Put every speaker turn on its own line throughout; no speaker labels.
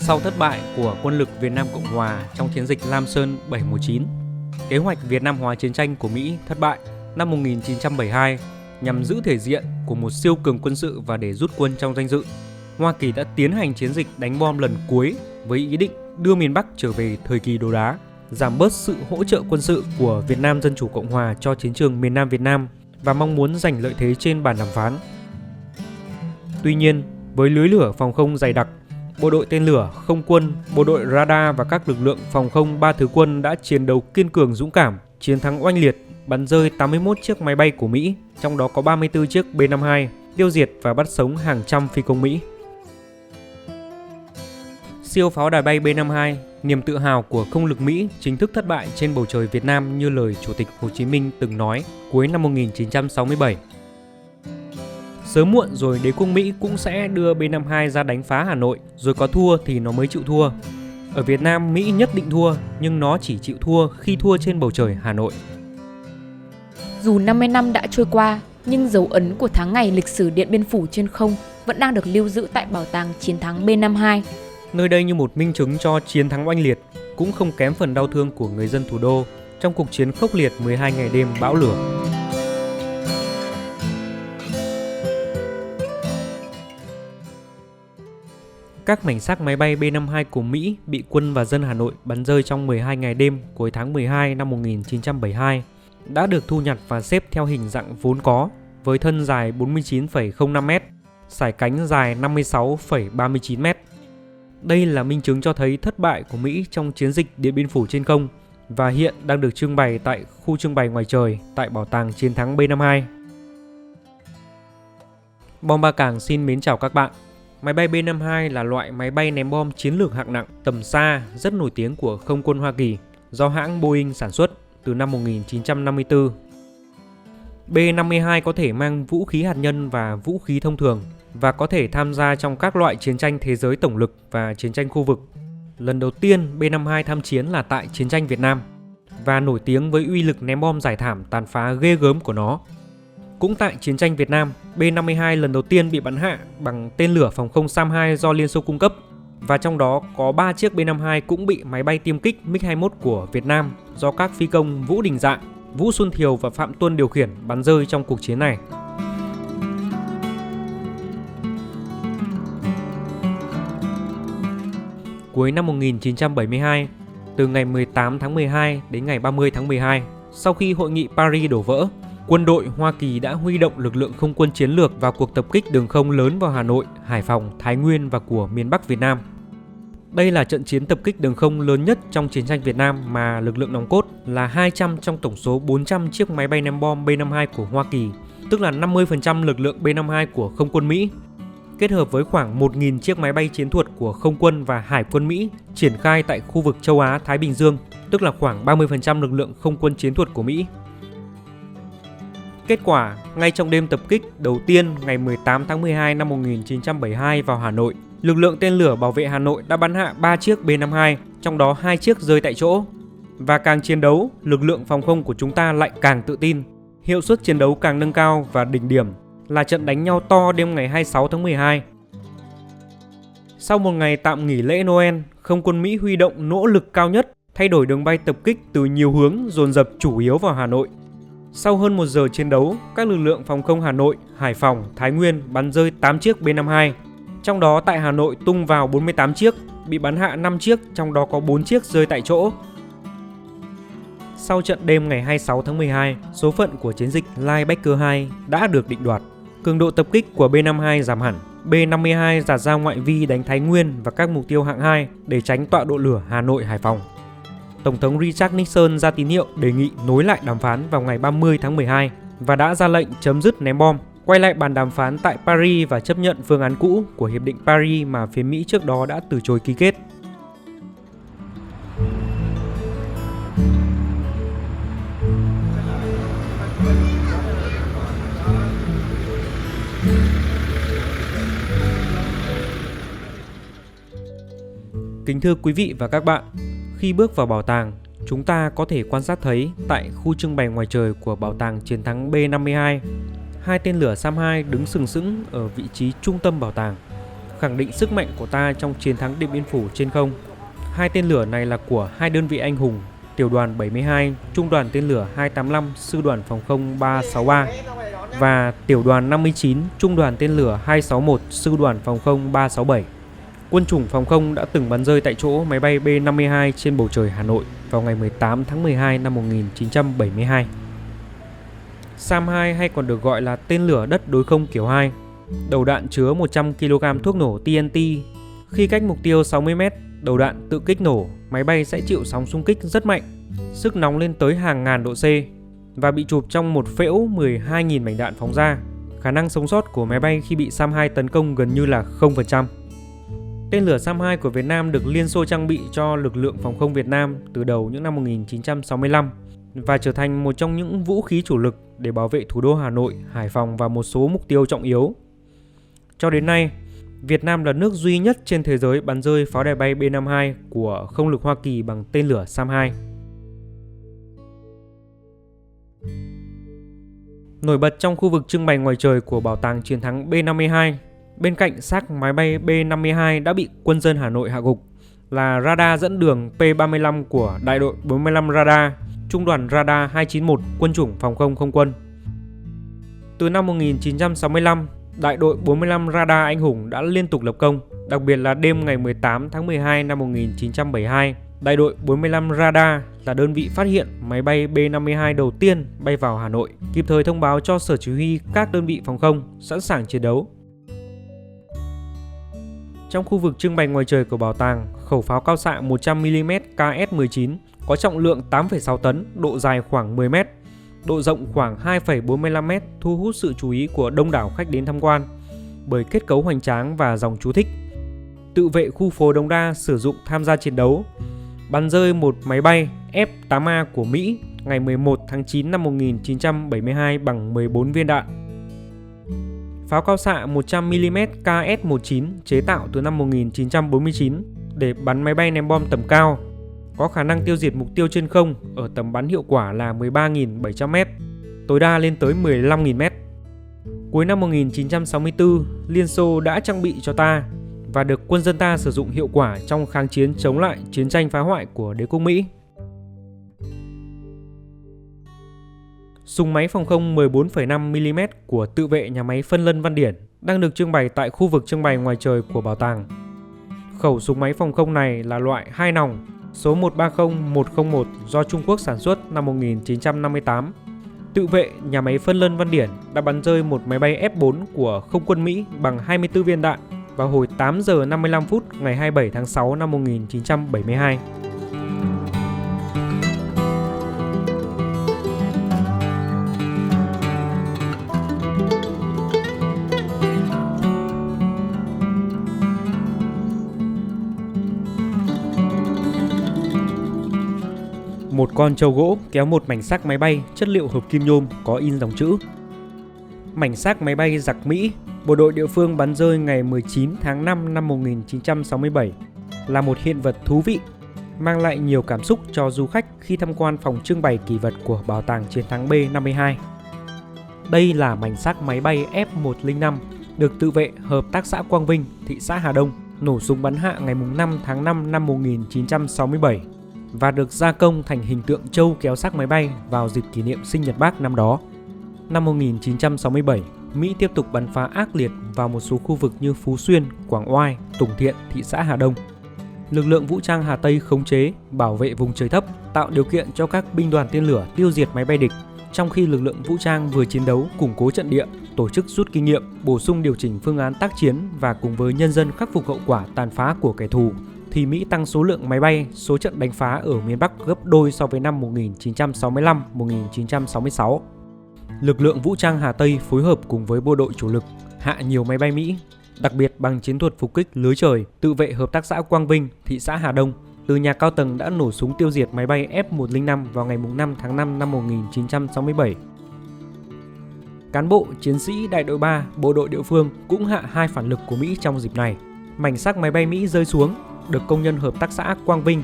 Sau thất bại của quân lực Việt Nam Cộng Hòa trong chiến dịch Lam Sơn 719, kế hoạch Việt Nam hóa chiến tranh của Mỹ thất bại năm 1972 nhằm giữ thể diện của một siêu cường quân sự và để rút quân trong danh dự, Hoa Kỳ đã tiến hành chiến dịch đánh bom lần cuối với ý định đưa miền Bắc trở về thời kỳ đồ đá, giảm bớt sự hỗ trợ quân sự của Việt Nam Dân Chủ Cộng Hòa cho chiến trường miền Nam Việt Nam và mong muốn giành lợi thế trên bàn đàm phán. Tuy nhiên, với lưới lửa phòng không dày đặc, bộ đội tên lửa, không quân, bộ đội radar và các lực lượng phòng không ba thứ quân đã chiến đấu kiên cường dũng cảm, chiến thắng oanh liệt, bắn rơi 81 chiếc máy bay của Mỹ, trong đó có 34 chiếc B-52, tiêu diệt và bắt sống hàng trăm phi công Mỹ. Siêu pháo đài bay B-52, niềm tự hào của không lực Mỹ, chính thức thất bại trên bầu trời Việt Nam như lời Chủ tịch Hồ Chí Minh từng nói cuối năm 1967. Sớm muộn rồi đế quốc Mỹ cũng sẽ đưa B-52 ra đánh phá Hà Nội, rồi có thua thì nó mới chịu thua. Ở Việt Nam, Mỹ nhất định thua, nhưng nó chỉ chịu thua khi thua trên bầu trời Hà Nội.
Dù 50 năm đã trôi qua, nhưng dấu ấn của tháng ngày lịch sử Điện Biên Phủ trên không vẫn đang được lưu giữ tại Bảo tàng Chiến thắng B-52.
Nơi đây như một minh chứng cho chiến thắng oanh liệt, cũng không kém phần đau thương của người dân thủ đô trong cuộc chiến khốc liệt 12 ngày đêm bão lửa. Các mảnh xác máy bay B-52 của Mỹ bị quân và dân Hà Nội bắn rơi trong 12 ngày đêm cuối tháng 12 năm 1972 đã được thu nhặt và xếp theo hình dạng vốn có với thân dài 49,05m, sải cánh dài 56,39m. Đây là minh chứng cho thấy thất bại của Mỹ trong chiến dịch Điện Biên Phủ trên không và hiện đang được trưng bày tại khu trưng bày ngoài trời tại Bảo tàng Chiến thắng B-52. Bom Ba Càng xin mến chào các bạn. Máy bay B-52 là loại máy bay ném bom chiến lược hạng nặng tầm xa rất nổi tiếng của không quân Hoa Kỳ do hãng Boeing sản xuất từ năm 1954. B-52 có thể mang vũ khí hạt nhân và vũ khí thông thường và có thể tham gia trong các loại chiến tranh thế giới tổng lực và chiến tranh khu vực. Lần đầu tiên B-52 tham chiến là tại chiến tranh Việt Nam và nổi tiếng với uy lực ném bom giải thảm tàn phá ghê gớm của nó. Cũng tại chiến tranh Việt Nam, B-52 lần đầu tiên bị bắn hạ bằng tên lửa phòng không SAM-2 do Liên Xô cung cấp, và trong đó có 3 chiếc B-52 cũng bị máy bay tiêm kích MiG-21 của Việt Nam do các phi công Vũ Đình Dạng, Vũ Xuân Thiều và Phạm Tuân điều khiển bắn rơi trong cuộc chiến này. Cuối năm 1972, từ ngày 18 tháng 12 đến ngày 30 tháng 12, sau khi Hội nghị Paris đổ vỡ, quân đội Hoa Kỳ đã huy động lực lượng không quân chiến lược vào cuộc tập kích đường không lớn vào Hà Nội, Hải Phòng, Thái Nguyên và của miền Bắc Việt Nam. Đây là trận chiến tập kích đường không lớn nhất trong chiến tranh Việt Nam mà lực lượng nòng cốt là 200 trong tổng số 400 chiếc máy bay ném bom B-52 của Hoa Kỳ, tức là 50% lực lượng B-52 của không quân Mỹ, kết hợp với khoảng 1.000 chiếc máy bay chiến thuật của không quân và hải quân Mỹ triển khai tại khu vực châu Á-Thái Bình Dương, tức là khoảng 30% lực lượng không quân chiến thuật của Mỹ. Kết quả, ngay trong đêm tập kích đầu tiên ngày 18 tháng 12 năm 1972 vào Hà Nội, lực lượng tên lửa bảo vệ Hà Nội đã bắn hạ 3 chiếc B-52, trong đó 2 chiếc rơi tại chỗ. Và càng chiến đấu, lực lượng phòng không của chúng ta lại càng tự tin, hiệu suất chiến đấu càng nâng cao và đỉnh điểm là trận đánh nhau to đêm ngày 26 tháng 12. Sau một ngày tạm nghỉ lễ Noel, không quân Mỹ huy động nỗ lực cao nhất, thay đổi đường bay tập kích từ nhiều hướng dồn dập chủ yếu vào Hà Nội. Sau hơn 1 giờ chiến đấu, các lực lượng phòng không Hà Nội, Hải Phòng, Thái Nguyên bắn rơi 8 chiếc B-52. Trong đó tại Hà Nội tung vào 48 chiếc, bị bắn hạ 5 chiếc, trong đó có 4 chiếc rơi tại chỗ. Sau trận đêm ngày 26 tháng 12, số phận của chiến dịch Linebacker 2 đã được định đoạt. Cường độ tập kích của B-52 giảm hẳn. B-52 dạt ra ngoại vi đánh Thái Nguyên và các mục tiêu hạng 2 để tránh tọa độ lửa Hà Nội, Hải Phòng. Tổng thống Richard Nixon ra tín hiệu đề nghị nối lại đàm phán vào ngày 30 tháng 12 và đã ra lệnh chấm dứt ném bom, quay lại bàn đàm phán tại Paris và chấp nhận phương án cũ của Hiệp định Paris mà phía Mỹ trước đó đã từ chối ký kết. Kính thưa quý vị và các bạn, khi bước vào bảo tàng, chúng ta có thể quan sát thấy tại khu trưng bày ngoài trời của Bảo tàng Chiến thắng B-52, 2 tên lửa SAM-2 đứng sừng sững ở vị trí trung tâm bảo tàng. khẳng định sức mạnh của ta trong chiến thắng Điện Biên Phủ trên không. Hai tên lửa này là của hai đơn vị anh hùng, Tiểu đoàn 72, Trung đoàn tên lửa 285, Sư đoàn Phòng không 363 và Tiểu đoàn 59, Trung đoàn tên lửa 261, Sư đoàn Phòng không 367. Quân chủng phòng không đã từng bắn rơi tại chỗ máy bay B-52 trên bầu trời Hà Nội vào ngày 18 tháng 12 năm 1972. SAM-2 hay còn được gọi là tên lửa đất đối không kiểu 2. Đầu đạn chứa 100 kg thuốc nổ TNT. Khi cách mục tiêu 60 m, đầu đạn tự kích nổ, máy bay sẽ chịu sóng xung kích rất mạnh, sức nóng lên tới hàng ngàn độ C và bị chụp trong một phễu 12.000 mảnh đạn phóng ra. Khả năng sống sót của máy bay khi bị SAM-2 tấn công gần như là 0%. Tên lửa SAM-2 của Việt Nam được Liên Xô trang bị cho lực lượng phòng không Việt Nam từ đầu những năm 1965 và trở thành một trong những vũ khí chủ lực để bảo vệ thủ đô Hà Nội, Hải Phòng và một số mục tiêu trọng yếu. Cho đến nay, Việt Nam là nước duy nhất trên thế giới bắn rơi pháo đài bay B-52 của không lực Hoa Kỳ bằng tên lửa SAM-2. Nổi bật trong khu vực trưng bày ngoài trời của Bảo tàng Chiến thắng B-52, bên cạnh xác máy bay B-52 đã bị quân dân Hà Nội hạ gục là radar dẫn đường P-35 của Đại đội 45 Radar, Trung đoàn Radar 291 Quân chủng Phòng không Không quân. Từ năm 1965, Đại đội 45 Radar anh hùng đã liên tục lập công, đặc biệt là đêm ngày 18 tháng 12 năm 1972. Đại đội 45 Radar là đơn vị phát hiện máy bay B-52 đầu tiên bay vào Hà Nội, kịp thời thông báo cho Sở Chỉ huy các đơn vị phòng không sẵn sàng chiến đấu. Trong khu vực trưng bày ngoài trời của bảo tàng, khẩu pháo cao xạ 100mm KS-19 có trọng lượng 8,6 tấn, độ dài khoảng 10 m, độ rộng khoảng 2,45 m thu hút sự chú ý của đông đảo khách đến tham quan bởi kết cấu hoành tráng và dòng chú thích. Tự vệ khu phố Đống Đa sử dụng tham gia chiến đấu, bắn rơi một máy bay F-8A của Mỹ ngày 11 tháng 9 năm 1972 bằng 14 viên đạn. Pháo cao xạ 100mm KS-19 chế tạo từ năm 1949 để bắn máy bay ném bom tầm cao, có khả năng tiêu diệt mục tiêu trên không ở tầm bắn hiệu quả là 13.700m, tối đa lên tới 15.000m. Cuối năm 1964, Liên Xô đã trang bị cho ta và được quân dân ta sử dụng hiệu quả trong kháng chiến chống lại chiến tranh phá hoại của đế quốc Mỹ. Súng máy phòng không 14,5mm của tự vệ nhà máy Phân Lân Văn Điển đang được trưng bày tại khu vực trưng bày ngoài trời của bảo tàng. Khẩu súng máy phòng không này là loại 2 nòng số 130-101 do Trung Quốc sản xuất năm 1958. Tự vệ nhà máy Phân Lân Văn Điển đã bắn rơi một máy bay F-4 của không quân Mỹ bằng 24 viên đạn vào hồi 8 giờ 55 phút ngày 27 tháng 6 năm 1972. Một con trâu gỗ kéo một mảnh xác máy bay chất liệu hợp kim nhôm có in dòng chữ. Mảnh xác máy bay giặc Mỹ, bộ đội địa phương bắn rơi ngày 19 tháng 5 năm 1967 là một hiện vật thú vị, mang lại nhiều cảm xúc cho du khách khi tham quan phòng trưng bày kỷ vật của Bảo tàng Chiến thắng B-52. Đây là mảnh xác máy bay F-105 được tự vệ Hợp tác xã Quang Vinh, thị xã Hà Đông nổ súng bắn hạ ngày 5 tháng 5 năm 1967 và được gia công thành hình tượng trâu kéo xác máy bay vào dịp kỷ niệm sinh nhật Bác năm đó. Năm 1967, Mỹ tiếp tục bắn phá ác liệt vào một số khu vực như Phú Xuyên, Quảng Oai, Tùng Thiện, thị xã Hà Đông. Lực lượng vũ trang Hà Tây khống chế, bảo vệ vùng trời thấp, tạo điều kiện cho các binh đoàn tên lửa tiêu diệt máy bay địch, trong khi lực lượng vũ trang vừa chiến đấu củng cố trận địa, tổ chức rút kinh nghiệm, bổ sung điều chỉnh phương án tác chiến và cùng với nhân dân khắc phục hậu quả tàn phá của kẻ thù, thì Mỹ tăng số lượng máy bay, số trận đánh phá ở miền Bắc gấp đôi so với năm 1965-1966. Lực lượng vũ trang Hà Tây phối hợp cùng với bộ đội chủ lực hạ nhiều máy bay Mỹ, đặc biệt bằng chiến thuật phục kích lưới trời, tự vệ Hợp tác xã Quang Vinh, thị xã Hà Đông, từ nhà cao tầng đã nổ súng tiêu diệt máy bay F-105 vào ngày 5 tháng 5 năm 1967. Cán bộ, chiến sĩ đại đội 3, bộ đội địa phương cũng hạ hai phản lực của Mỹ trong dịp này. Mảnh xác máy bay Mỹ rơi xuống, được công nhân Hợp tác xã Quang Vinh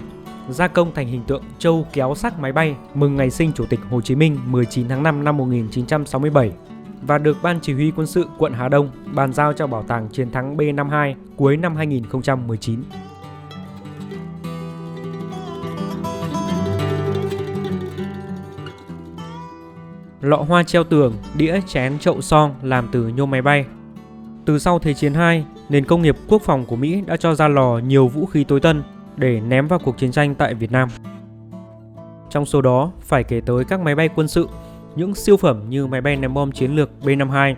gia công thành hình tượng trâu kéo xác máy bay mừng ngày sinh Chủ tịch Hồ Chí Minh 19 tháng 5 năm 1967 và được Ban Chỉ huy Quân sự quận Hà Đông bàn giao cho Bảo tàng Chiến thắng B52 cuối năm 2019. Lọ hoa treo tường, đĩa, chén, chậu son làm từ nhôm máy bay. Từ sau Thế chiến II, nền công nghiệp quốc phòng của Mỹ đã cho ra lò nhiều vũ khí tối tân để ném vào cuộc chiến tranh tại Việt Nam. Trong số đó phải kể tới các máy bay quân sự, những siêu phẩm như máy bay ném bom chiến lược B-52,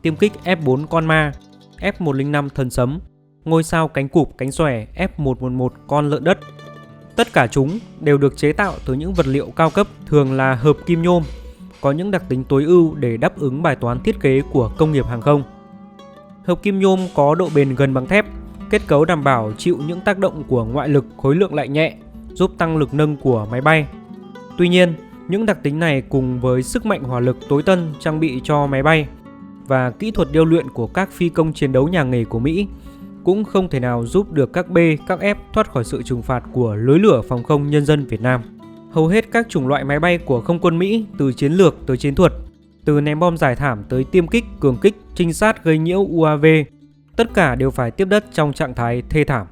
tiêm kích F-4 Con Ma, F-105 Thần Sấm, ngôi sao cánh cụp cánh xòe F-111 Con Lợn Đất. Tất cả chúng đều được chế tạo từ những vật liệu cao cấp, thường là hợp kim nhôm, có những đặc tính tối ưu để đáp ứng bài toán thiết kế của công nghiệp hàng không. Hợp kim nhôm có độ bền gần bằng thép, kết cấu đảm bảo chịu những tác động của ngoại lực khối lượng lại nhẹ, giúp tăng lực nâng của máy bay. Tuy nhiên, những đặc tính này cùng với sức mạnh hỏa lực tối tân trang bị cho máy bay và kỹ thuật điêu luyện của các phi công chiến đấu nhà nghề của Mỹ cũng không thể nào giúp được các B, các F thoát khỏi sự trừng phạt của lưới lửa phòng không nhân dân Việt Nam. Hầu hết các chủng loại máy bay của không quân Mỹ, từ chiến lược tới chiến thuật, từ ném bom giải thảm tới tiêm kích, cường kích, trinh sát gây nhiễu UAV, tất cả đều phải tiếp đất trong trạng thái thê thảm.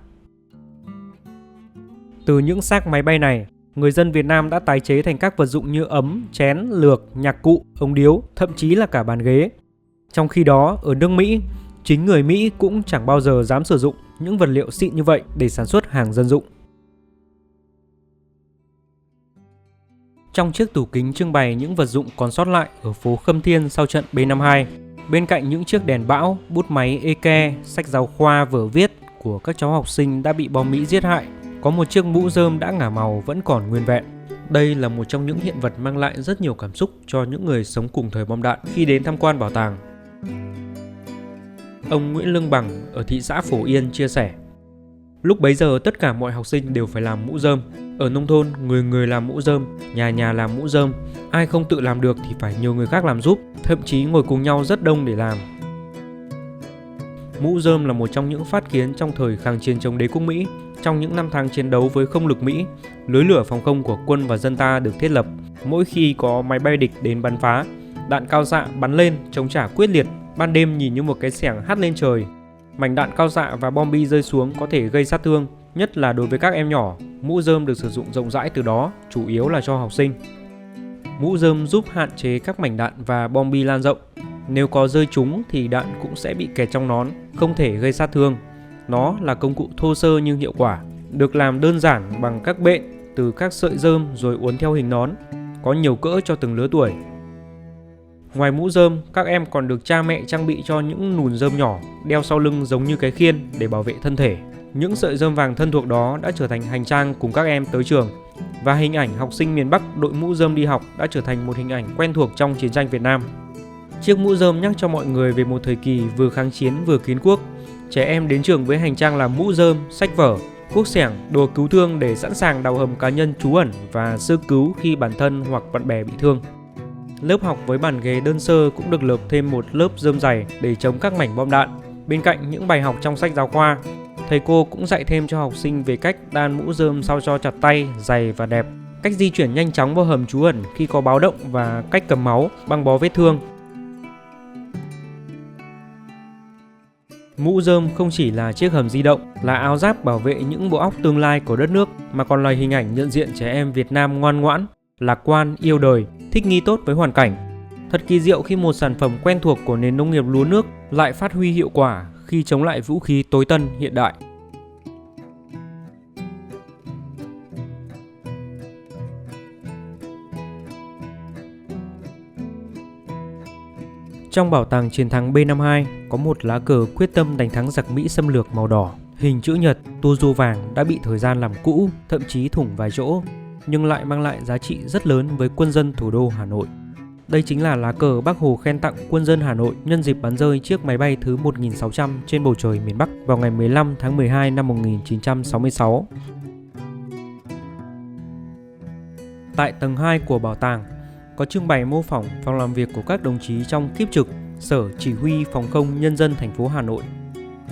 Từ những xác máy bay này, người dân Việt Nam đã tái chế thành các vật dụng như ấm, chén, lược, nhạc cụ, ống điếu, thậm chí là cả bàn ghế. Trong khi đó, ở nước Mỹ, chính người Mỹ cũng chẳng bao giờ dám sử dụng những vật liệu xịn như vậy để sản xuất hàng dân dụng. Trong chiếc tủ kính trưng bày những vật dụng còn sót lại ở phố Khâm Thiên sau trận B-52, bên cạnh những chiếc đèn bão, bút máy eke, sách giáo khoa, vở viết của các cháu học sinh đã bị bom Mỹ giết hại, có một chiếc mũ rơm đã ngả màu vẫn còn nguyên vẹn. Đây là một trong những hiện vật mang lại rất nhiều cảm xúc cho những người sống cùng thời bom đạn khi đến tham quan bảo tàng. Ông Nguyễn Lương Bằng ở thị xã Phổ Yên chia sẻ: lúc bấy giờ tất cả mọi học sinh đều phải làm mũ rơm. Ở nông thôn, người người làm mũ rơm, nhà nhà làm mũ rơm. Ai không tự làm được thì phải nhờ người khác làm giúp, thậm chí ngồi cùng nhau rất đông để làm. Mũ rơm là một trong những phát kiến trong thời kháng chiến chống đế quốc Mỹ. Trong những năm tháng chiến đấu với không lực Mỹ, lưới lửa phòng không của quân và dân ta được thiết lập. Mỗi khi có máy bay địch đến bắn phá, đạn cao xạ bắn lên chống trả quyết liệt, ban đêm nhìn như một cái xẻng hắt lên trời. Mảnh đạn cao xạ và bom bi rơi xuống có thể gây sát thương, nhất là đối với các em nhỏ. Mũ rơm được sử dụng rộng rãi từ đó, chủ yếu là cho học sinh. Mũ rơm giúp hạn chế các mảnh đạn và bom bi lan rộng. Nếu có rơi trúng thì đạn cũng sẽ bị kẹt trong nón, không thể gây sát thương. Nó là công cụ thô sơ nhưng hiệu quả, được làm đơn giản bằng các bện từ các sợi rơm rồi uốn theo hình nón, có nhiều cỡ cho từng lứa tuổi. Ngoài mũ rơm, các em còn được cha mẹ trang bị cho những nùn rơm nhỏ, đeo sau lưng giống như cái khiên để bảo vệ thân thể. Những sợi rơm vàng thân thuộc đó đã trở thành hành trang cùng các em tới trường. Và hình ảnh học sinh miền Bắc đội mũ rơm đi học đã trở thành một hình ảnh quen thuộc trong chiến tranh Việt Nam. Chiếc mũ rơm nhắc cho mọi người về một thời kỳ vừa kháng chiến vừa kiến quốc. Trẻ em đến trường với hành trang là mũ rơm, sách vở, cuốc xẻng, đồ cứu thương để sẵn sàng đào hầm cá nhân trú ẩn và sơ cứu khi bản thân hoặc bạn bè bị thương. Lớp học với bàn ghế đơn sơ cũng được lợp thêm một lớp rơm dày để chống các mảnh bom đạn. Bên cạnh những bài học trong sách giáo khoa, thầy cô cũng dạy thêm cho học sinh về cách đan mũ rơm sao cho chặt tay, dày và đẹp, cách di chuyển nhanh chóng vào hầm trú ẩn khi có báo động và cách cầm máu, băng bó vết thương. Mũ rơm không chỉ là chiếc hầm di động, là áo giáp bảo vệ những bộ óc tương lai của đất nước, mà còn là hình ảnh nhận diện trẻ em Việt Nam ngoan ngoãn, lạc quan, yêu đời, thích nghi tốt với hoàn cảnh. Thật kỳ diệu khi một sản phẩm quen thuộc của nền nông nghiệp lúa nước lại phát huy hiệu quả khi chống lại vũ khí tối tân hiện đại. Trong bảo tàng chiến thắng B-52 có một lá cờ quyết tâm đánh thắng giặc Mỹ xâm lược màu đỏ, hình chữ nhật, tua rua vàng đã bị thời gian làm cũ, thậm chí thủng vài chỗ, nhưng lại mang lại giá trị rất lớn với quân dân thủ đô Hà Nội. Đây chính là lá cờ Bác Hồ khen tặng quân dân Hà Nội nhân dịp bắn rơi chiếc máy bay thứ 1600 trên bầu trời miền Bắc vào ngày 15 tháng 12 năm 1966. Tại tầng 2 của bảo tàng, có trưng bày mô phỏng phòng làm việc của các đồng chí trong kiếp trực Sở Chỉ huy Phòng không Nhân dân thành phố Hà Nội,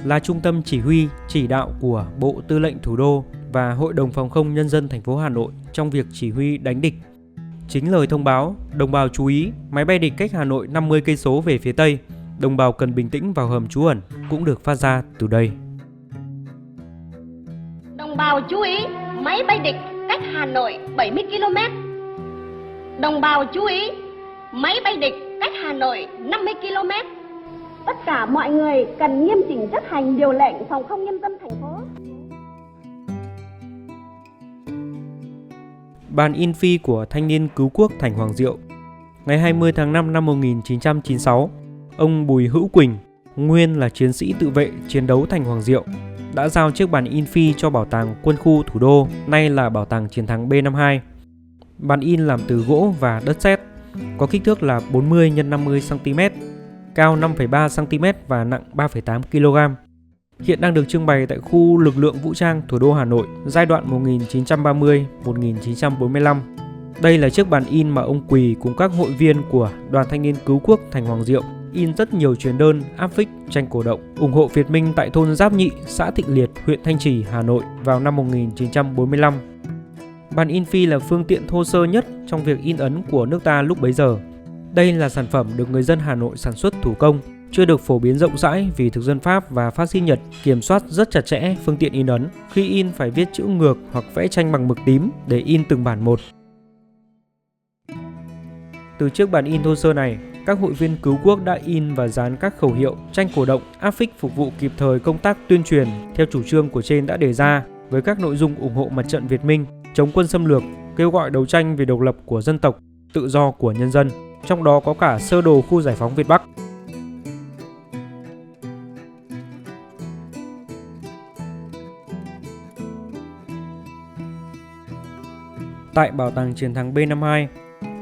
là trung tâm chỉ huy, chỉ đạo của Bộ Tư lệnh Thủ đô và Hội đồng Phòng không Nhân dân thành phố Hà Nội trong việc chỉ huy đánh địch. Chính lời thông báo, đồng bào chú ý, máy bay địch cách Hà Nội 50 cây số về phía tây, đồng bào cần bình tĩnh vào hầm trú ẩn cũng được phát ra từ đây.
Đồng bào chú ý, máy bay địch cách Hà Nội 70 km. Đồng bào chú ý, máy bay địch cách Hà Nội 50 km. Tất cả mọi người cần nghiêm chỉnh chấp hành điều lệnh phòng không nhân dân thành phố.
Bản in phi của thanh niên cứu quốc Thành Hoàng Diệu. Ngày 20 tháng 5 năm 1996, ông Bùi Hữu Quỳnh, nguyên là chiến sĩ tự vệ chiến đấu Thành Hoàng Diệu, đã giao chiếc bản in phi cho Bảo tàng Quân khu Thủ đô, nay là Bảo tàng Chiến thắng B52. Bản in làm từ gỗ và đất sét, có kích thước là 40 x 50 cm, cao 5,3 cm và nặng 3,8 kg. Hiện đang được trưng bày tại khu lực lượng vũ trang thủ đô Hà Nội giai đoạn 1930-1945. Đây là chiếc bản in mà ông Quỳ cùng các hội viên của Đoàn Thanh niên Cứu quốc Thành Hoàng Diệu in rất nhiều truyền đơn, áp phích, tranh cổ động ủng hộ Việt Minh tại thôn Giáp Nhị, xã Thịnh Liệt, huyện Thanh Trì, Hà Nội vào năm 1945. Bản in phi là phương tiện thô sơ nhất trong việc in ấn của nước ta lúc bấy giờ. Đây là sản phẩm được người dân Hà Nội sản xuất thủ công, chưa được phổ biến rộng rãi vì thực dân Pháp và phát xít Nhật kiểm soát rất chặt chẽ phương tiện in ấn. Khi in phải viết chữ ngược hoặc vẽ tranh bằng mực tím để in từng bản một. Từ chiếc bản in thô sơ này, các hội viên cứu quốc đã in và dán các khẩu hiệu, tranh cổ động, áp phích phục vụ kịp thời công tác tuyên truyền theo chủ trương của trên đã đề ra, với các nội dung ủng hộ mặt trận Việt Minh, chống quân xâm lược, kêu gọi đấu tranh vì độc lập của dân tộc, tự do của nhân dân, trong đó có cả sơ đồ khu giải phóng Việt Bắc. Tại Bảo tàng Chiến thắng B52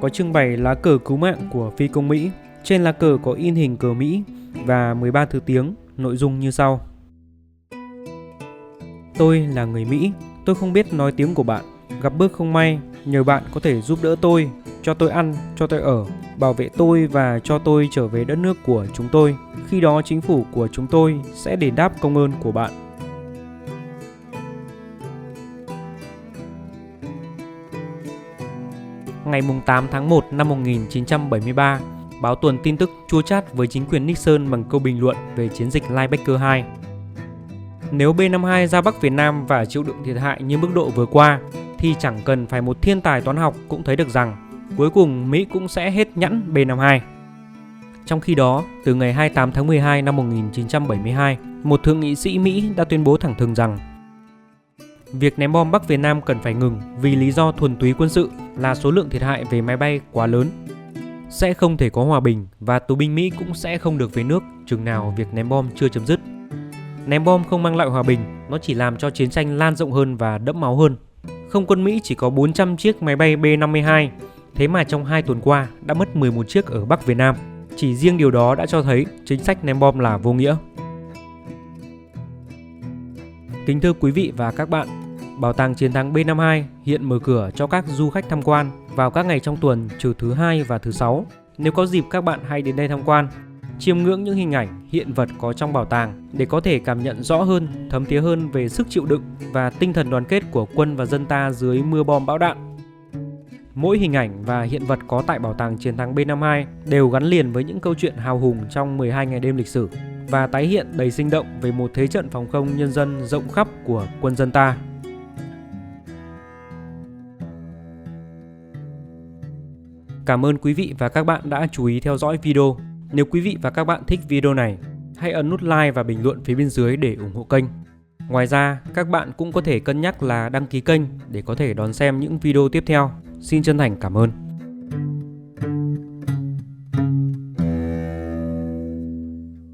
có trưng bày lá cờ cứu mạng của phi công Mỹ. Trên lá cờ có in hình cờ Mỹ và 13 thứ tiếng, nội dung như sau. Tôi là người Mỹ, tôi không biết nói tiếng của bạn. Gặp bước không may, nhờ bạn có thể giúp đỡ tôi, cho tôi ăn, cho tôi ở, bảo vệ tôi và cho tôi trở về đất nước của chúng tôi. Khi đó chính phủ của chúng tôi sẽ đền đáp công ơn của bạn. Ngày 8 tháng 1 năm 1973, báo tuần tin tức chua chát với chính quyền Nixon bằng câu bình luận về chiến dịch Linebacker 2. Nếu B-52 ra Bắc Việt Nam và chịu đựng thiệt hại như mức độ vừa qua, thì chẳng cần phải một thiên tài toán học cũng thấy được rằng cuối cùng Mỹ cũng sẽ hết nhẵn B-52. Trong khi đó, từ ngày 28 tháng 12 năm 1972, một thượng nghị sĩ Mỹ đã tuyên bố thẳng thừng rằng việc ném bom Bắc Việt Nam cần phải ngừng vì lý do thuần túy quân sự là số lượng thiệt hại về máy bay quá lớn. Sẽ không thể có hòa bình và tù binh Mỹ cũng sẽ không được về nước chừng nào việc ném bom chưa chấm dứt. Ném bom không mang lại hòa bình, nó chỉ làm cho chiến tranh lan rộng hơn và đẫm máu hơn. Không quân Mỹ chỉ có 400 chiếc máy bay B-52, thế mà trong 2 tuần qua đã mất 11 chiếc ở Bắc Việt Nam. Chỉ riêng điều đó đã cho thấy chính sách ném bom là vô nghĩa. Kính thưa quý vị và các bạn, Bảo tàng Chiến thắng B52 hiện mở cửa cho các du khách tham quan vào các ngày trong tuần trừ thứ Hai và thứ Sáu. Nếu có dịp các bạn hãy đến đây tham quan, chiêm ngưỡng những hình ảnh, hiện vật có trong bảo tàng để có thể cảm nhận rõ hơn, thấm thía hơn về sức chịu đựng và tinh thần đoàn kết của quân và dân ta dưới mưa bom bão đạn. Mỗi hình ảnh và hiện vật có tại Bảo tàng Chiến thắng B52 đều gắn liền với những câu chuyện hào hùng trong 12 ngày đêm lịch sử và tái hiện đầy sinh động về một thế trận phòng không nhân dân rộng khắp của quân dân ta. Cảm ơn quý vị và các bạn đã chú ý theo dõi video. Nếu quý vị và các bạn thích video này, hãy ấn nút like và bình luận phía bên dưới để ủng hộ kênh. Ngoài ra, các bạn cũng có thể cân nhắc là đăng ký kênh để có thể đón xem những video tiếp theo. Xin chân thành cảm ơn.